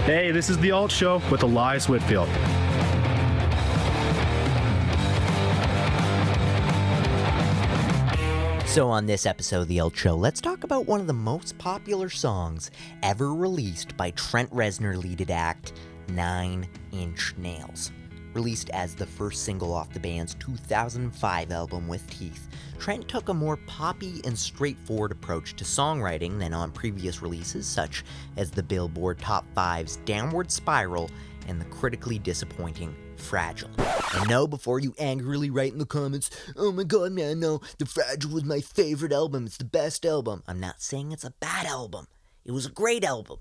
Hey, this is The Alt Show with Elias Whitfield. So on this episode of The Alt Show, let's talk about one of the most popular songs ever released by Trent Reznor-leaded act 9 Inch Nails. Released as the first single off the band's 2005 album With Teeth, Trent took a more poppy and straightforward approach to songwriting than on previous releases such as the Billboard Top 5's Downward Spiral and the critically disappointing Fragile. And no, before you angrily write in the comments, "Oh my god man, no, The Fragile was my favorite album, it's the best album," I'm not saying it's a bad album. It was a great album.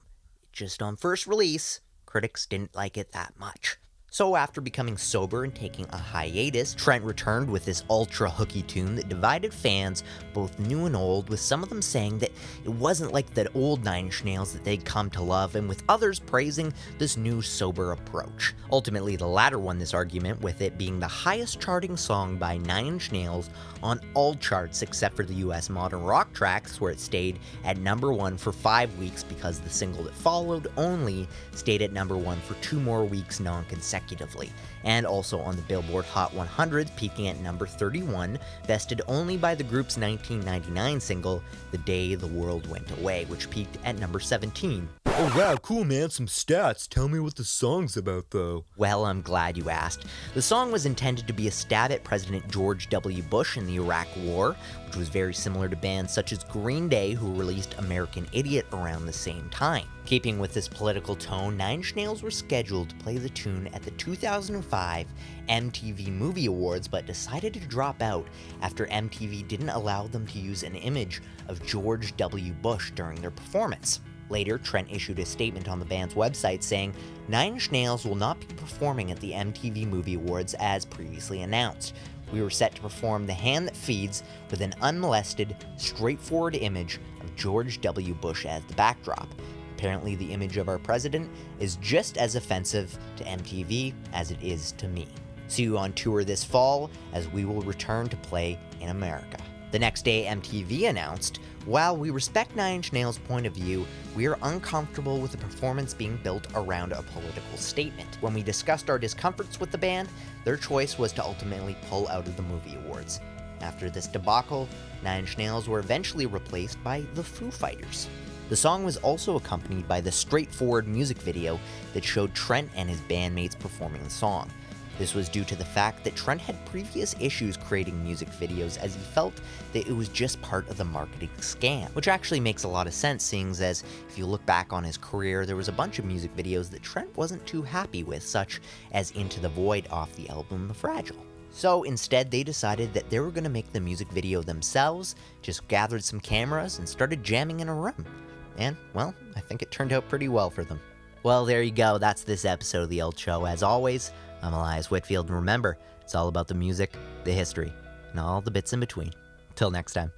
Just on first release, critics didn't like it that much. So after becoming sober and taking a hiatus, Trent returned with this ultra-hooky tune that divided fans, both new and old, with some of them saying that it wasn't like the old 9 Inch Nails that they'd come to love, and with others praising this new sober approach. Ultimately, the latter won this argument, with it being the highest charting song by 9 Inch Nails on all charts except for the US modern rock tracks, where it stayed at number 1 for 5 weeks because the single that followed only stayed at number 1 for 2 more weeks non-consecutively. And also on the Billboard Hot 100, peaking at number 31, bested only by the group's 1999 single, The Day the World Went Away, which peaked at number 17. Oh wow, cool man, some stats. Tell me what the song's about though. Well, I'm glad you asked. The song was intended to be a stab at President George W. Bush in the Iraq War, which was very similar to bands such as Green Day, who released American Idiot around the same time. Keeping with this political tone, 9 Inch Nails were scheduled to play the tune at the 2005 MTV Movie Awards, but decided to drop out after MTV didn't allow them to use an image of George W. Bush during their performance. Later, Trent issued a statement on the band's website saying, 9 Inch Nails will not be performing at the MTV Movie Awards as previously announced. We were set to perform The Hand That Feeds with an unmolested, straightforward image of George W. Bush as the backdrop. Apparently, the image of our president is just as offensive to MTV as it is to me. See you on tour this fall as we will return to play in America. The next day, MTV announced, "While we respect 9 Inch Nails' point of view, we are uncomfortable with the performance being built around a political statement. When we discussed our discomforts with the band, their choice was to ultimately pull out of the movie awards." After this debacle, 9 Inch Nails were eventually replaced by the Foo Fighters. The song was also accompanied by the straightforward music video that showed Trent and his bandmates performing the song. This was due to the fact that Trent had previous issues creating music videos, as he felt that it was just part of the marketing scam, which actually makes a lot of sense, seeing as if you look back on his career, there was a bunch of music videos that Trent wasn't too happy with, such as Into the Void off the album The Fragile. So instead, they decided that they were going to make the music video themselves, just gathered some cameras and started jamming in a room. And, well, I think it turned out pretty well for them. Well, there you go. That's this episode of The Alt Show. As always, I'm Elias Whitfield, and remember, it's all about the music, the history, and all the bits in between. Till next time.